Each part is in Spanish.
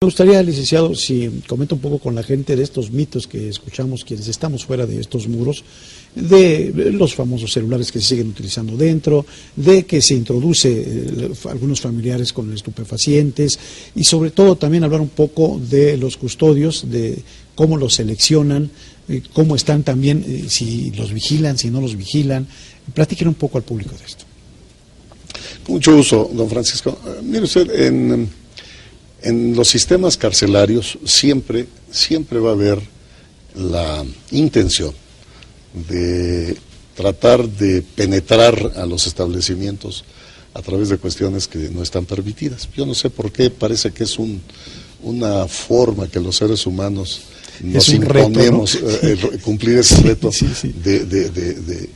Me gustaría, licenciado, si comenta un poco con la gente de estos mitos que escuchamos quienes estamos fuera de estos muros, de los famosos celulares que se siguen utilizando dentro, de que se introduce algunos familiares con estupefacientes y sobre todo también hablar un poco de los custodios, de cómo los seleccionan, cómo están también, si los vigilan, si no los vigilan. Platiquen un poco al público de esto. Con mucho gusto, don Francisco. Mire usted, en los sistemas carcelarios siempre va a haber la intención de tratar de penetrar a los establecimientos a través de cuestiones que no están permitidas. Yo no sé por qué, parece que es una forma que los seres humanos nos imponemos, reto, ¿no? Cumplir ese reto sí. de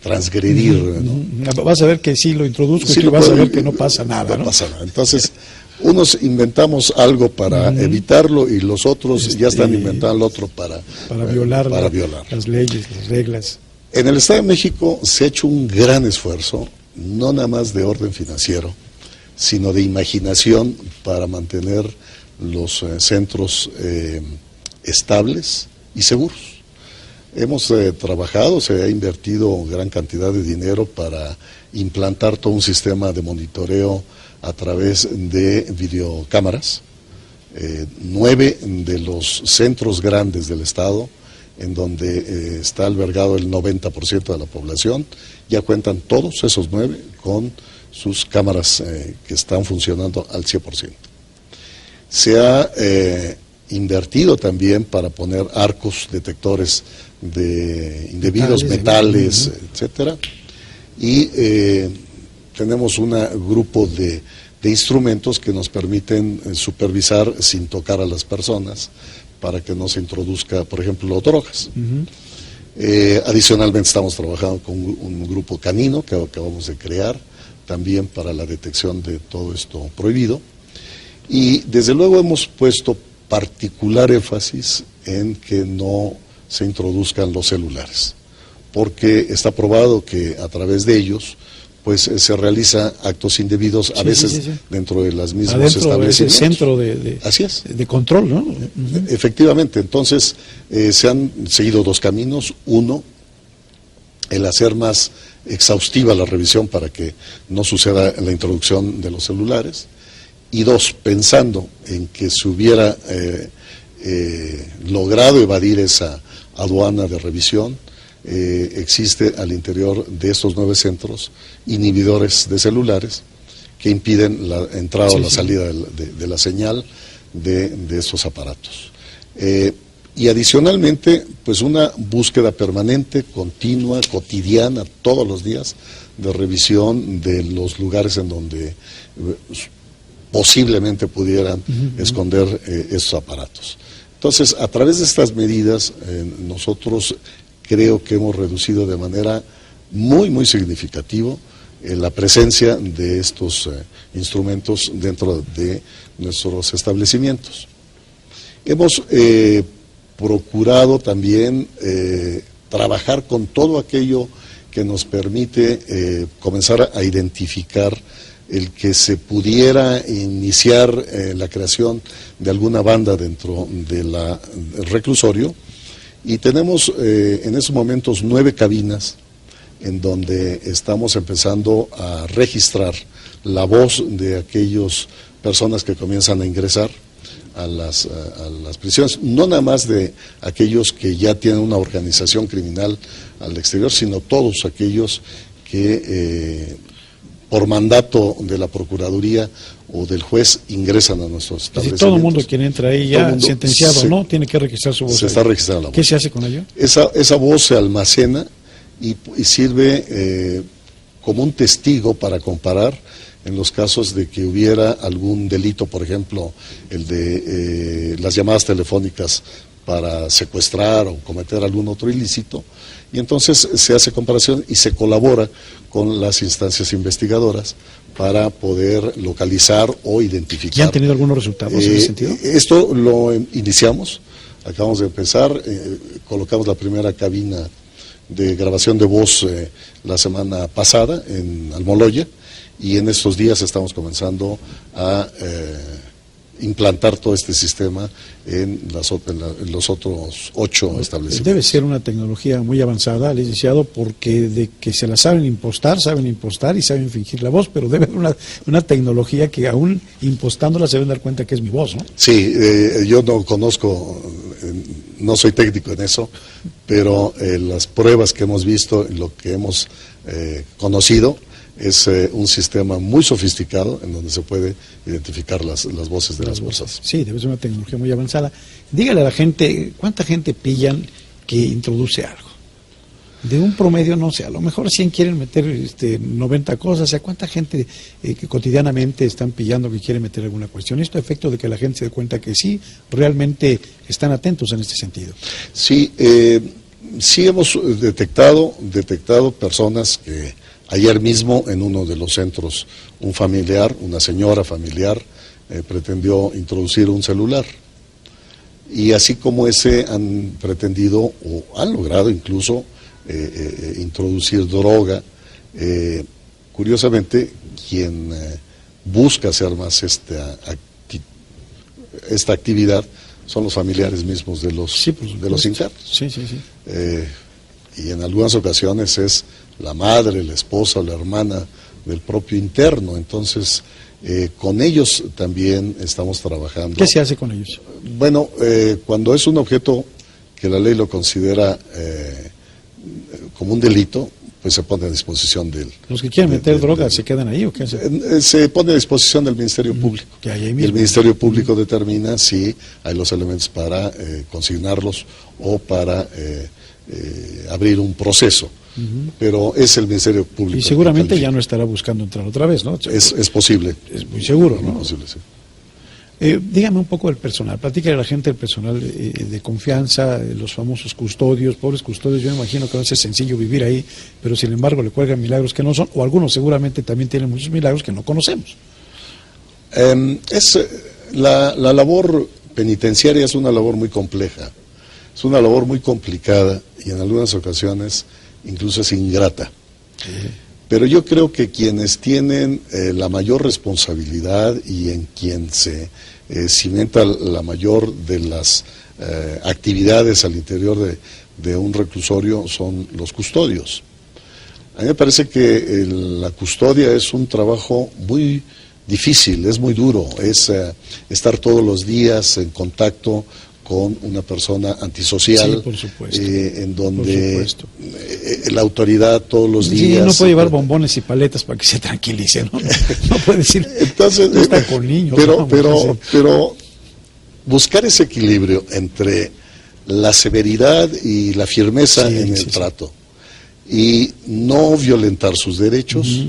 transgredir, ¿no? Vas a ver que sí lo introduzco y que vas a ver que no pasa nada, ¿no? No pasa nada. Entonces, unos inventamos algo para evitarlo y los otros ya están inventando otro para violar las leyes, las reglas. En el Estado de México se ha hecho un gran esfuerzo, no nada más de orden financiero, sino de imaginación para mantener los centros estables y seguros. Hemos trabajado, se ha invertido gran cantidad de dinero para implantar todo un sistema de monitoreo a través de videocámaras. 9 de los centros grandes del Estado, en donde está albergado el 90% de la población, ya cuentan todos esos 9 con sus cámaras que están funcionando al 100%. Se ha invertido también para poner arcos detectores de indebidos, metales, etcétera, y tenemos un grupo de instrumentos que nos permiten supervisar sin tocar a las personas para que no se introduzca, por ejemplo, drogas. Adicionalmente estamos trabajando con un grupo canino que acabamos de crear también para la detección de todo esto prohibido, y desde luego hemos puesto particular énfasis en que no se introduzcan los celulares, porque está probado que a través de ellos pues se realiza actos indebidos a veces dentro de las mismas establecimientos. Centro Así es. De control, ¿no? Efectivamente, entonces se han seguido 2 caminos. Uno, el hacer más exhaustiva la revisión para que no suceda la introducción de los celulares, y 2, pensando en que se hubiera logrado evadir esa aduana de revisión, existe al interior de estos 9 centros inhibidores de celulares que impiden la entrada o la salida de la señal de estos aparatos. Y adicionalmente, pues una búsqueda permanente, continua, cotidiana, todos los días, de revisión de los lugares en donde posiblemente pudieran esconder estos aparatos. Entonces, a través de estas medidas, nosotros creo que hemos reducido de manera muy significativa la presencia de estos instrumentos dentro de nuestros establecimientos. Hemos procurado también trabajar con todo aquello que nos permite comenzar a identificar el que se pudiera iniciar la creación de alguna banda dentro del reclusorio, y tenemos en estos momentos 9 cabinas en donde estamos empezando a registrar la voz de aquellas personas que comienzan a ingresar a las prisiones, no nada más de aquellos que ya tienen una organización criminal al exterior, sino todos aquellos que por mandato de la Procuraduría o del juez ingresan a nuestros establecimientos. Todo el mundo quien entra ahí ya sentenciado, ¿no? Tiene que registrar su voz. Se está registrando la voz. ¿Qué se hace con ello? Esa voz se almacena y sirve como un testigo para comparar en los casos de que hubiera algún delito, por ejemplo, el de las llamadas telefónicas para secuestrar o cometer algún otro ilícito, y entonces se hace comparación y se colabora con las instancias investigadoras para poder localizar o identificar. ¿Ya han tenido algunos resultados en ese sentido? Esto lo iniciamos, acabamos de empezar, colocamos la primera cabina de grabación de voz la semana pasada en Almoloya, y en estos días estamos comenzando a implantar todo este sistema en los otros 8 establecimientos. Debe ser una tecnología muy avanzada, licenciado, porque de que se la saben impostar y saben fingir la voz, pero debe haber una tecnología que aún impostándola se deben dar cuenta que es mi voz, ¿no? Sí, yo no conozco, no soy técnico en eso, pero las pruebas que hemos visto, lo que hemos conocido, es un sistema muy sofisticado en donde se puede identificar las voces de las personas. Sí, debe ser una tecnología muy avanzada. Dígale a la gente, ¿cuánta gente pillan que introduce algo? De un promedio, no sé, a lo mejor 100 quieren meter 90 cosas, o sea, ¿cuánta gente que cotidianamente están pillando que quiere meter alguna cuestión? Esto a efecto de que la gente se dé cuenta que sí, realmente están atentos en este sentido. Sí, sí hemos detectado personas que ayer mismo en uno de los centros, una señora familiar, pretendió introducir un celular. Y así como ese han pretendido o han logrado incluso introducir droga. Curiosamente, quien busca hacer más esta actividad son los familiares mismos de los internos. Sí, sí, sí. Y en algunas ocasiones es la madre, la esposa, la hermana del propio interno. Entonces, con ellos también estamos trabajando. ¿Qué se hace con ellos? Bueno, cuando es un objeto que la ley lo considera como un delito, pues se pone a disposición del... ¿Los que quieren meter droga se quedan ahí o qué hacen? Se pone a disposición del Ministerio Público. Que hay ahí mismo. Y el Ministerio Público determina si hay los elementos para consignarlos o para abrir un proceso. Pero es el Ministerio Público. Y seguramente ya no estará buscando entrar otra vez, ¿no? Es posible. Es muy seguro, ¿no? Es posible, sí. Dígame un poco del personal, platícale a la gente del personal de confianza, los famosos custodios, pobres custodios. Yo me imagino que no es sencillo vivir ahí, pero sin embargo le cuelgan milagros que no son, o algunos seguramente también tienen muchos milagros que no conocemos. La labor penitenciaria es una labor muy compleja, es una labor muy complicada y en algunas ocasiones incluso es ingrata. Pero yo creo que quienes tienen la mayor responsabilidad y en quien se cimenta la mayor de las actividades al interior de un reclusorio son los custodios. A mí me parece que la custodia es un trabajo muy difícil, es muy duro, es estar todos los días en contacto con una persona antisocial, sí, por supuesto, en donde la autoridad todos los días... Sí, no puede llevar bombones y paletas para que se tranquilice, ¿no? No puede decir, entonces, no está con niños. Pero buscar ese equilibrio entre la severidad y la firmeza en el trato y no violentar sus derechos,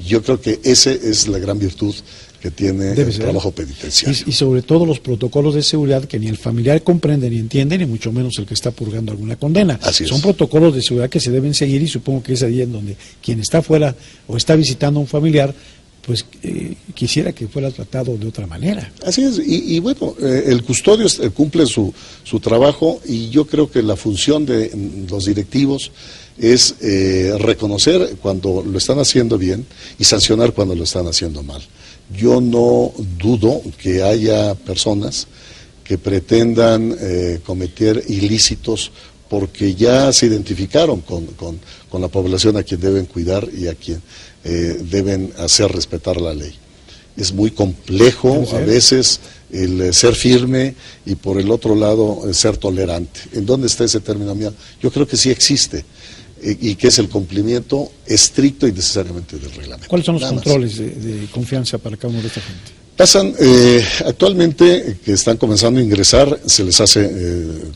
yo creo que esa es la gran virtud que tiene el trabajo penitenciario. Y sobre todo los protocolos de seguridad que ni el familiar comprende ni entiende, ni mucho menos el que está purgando alguna condena. Son protocolos de seguridad que se deben seguir y supongo que es ahí en donde quien está fuera o está visitando a un familiar, pues quisiera que fuera tratado de otra manera. Así es, y bueno, el custodio cumple su trabajo y yo creo que la función de los directivos es reconocer cuando lo están haciendo bien y sancionar cuando lo están haciendo mal. Yo no dudo que haya personas que pretendan cometer ilícitos porque ya se identificaron con la población a quien deben cuidar y a quien deben hacer respetar la ley. Es muy complejo a veces el ser firme y por el otro lado el ser tolerante. ¿En dónde está ese término mío? Yo creo que sí existe. Y que es el cumplimiento estricto y necesariamente del reglamento. ¿Cuáles son los controles de confianza para cada uno de esta gente? Pasan, actualmente que están comenzando a ingresar, se les hace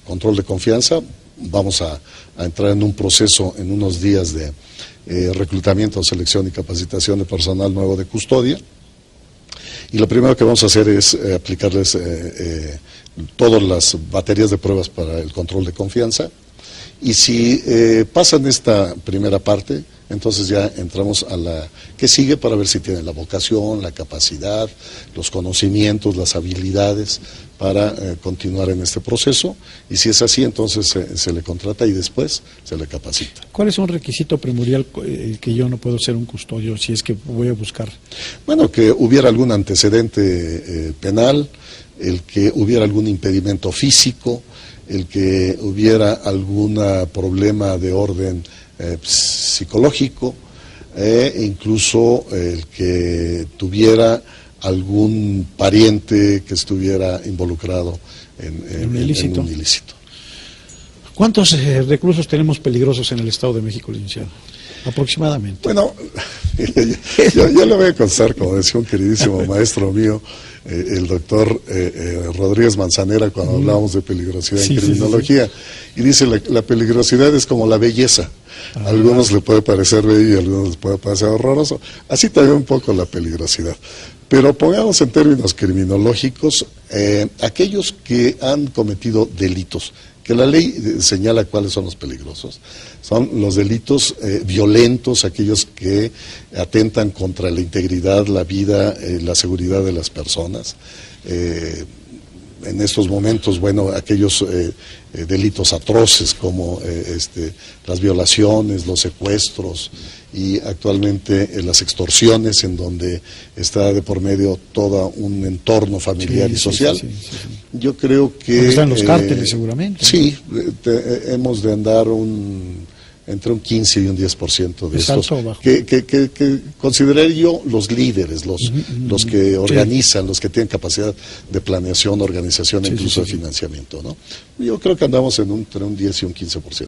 control de confianza. Vamos a entrar en un proceso en unos días de reclutamiento, selección y capacitación de personal nuevo de custodia. Y lo primero que vamos a hacer es aplicarles todas las baterías de pruebas para el control de confianza. Y si pasan esta primera parte, entonces ya entramos a la que sigue para ver si tienen la vocación, la capacidad, los conocimientos, las habilidades para continuar en este proceso. Y si es así, entonces se le contrata y después se le capacita. ¿Cuál es un requisito primordial que yo no puedo ser un custodio si es que voy a buscar? Bueno, que hubiera algún antecedente penal, el que hubiera algún impedimento físico, el que hubiera algún problema de orden psicológico, incluso el que tuviera algún pariente que estuviera involucrado en un ilícito. ¿Cuántos reclusos tenemos peligrosos en el Estado de México, licenciado? Aproximadamente. Bueno, yo le voy a contar, como decía un queridísimo maestro mío, el doctor Rodríguez Manzanera, cuando hablábamos de peligrosidad en criminología, y dice, la peligrosidad es como la belleza. A algunos le puede parecer bello y a algunos les puede parecer horroroso. Así también un poco la peligrosidad. Pero pongamos en términos criminológicos, aquellos que han cometido delitos, que la ley señala cuáles son los peligrosos, son los delitos violentos, aquellos que atentan contra la integridad, la vida, la seguridad de las personas. En estos momentos, bueno, aquellos delitos atroces como las violaciones, los secuestros y actualmente las extorsiones, en donde está de por medio todo un entorno familiar y social. Yo creo que... Porque están los cárteles seguramente. Sí, hemos de andar entre un 15 y un 10% de estos, que consideraría yo los líderes, los que organizan, los que tienen capacidad de planeación, organización e incluso de financiamiento, ¿no? Yo creo que andamos entre un 10 y un 15%.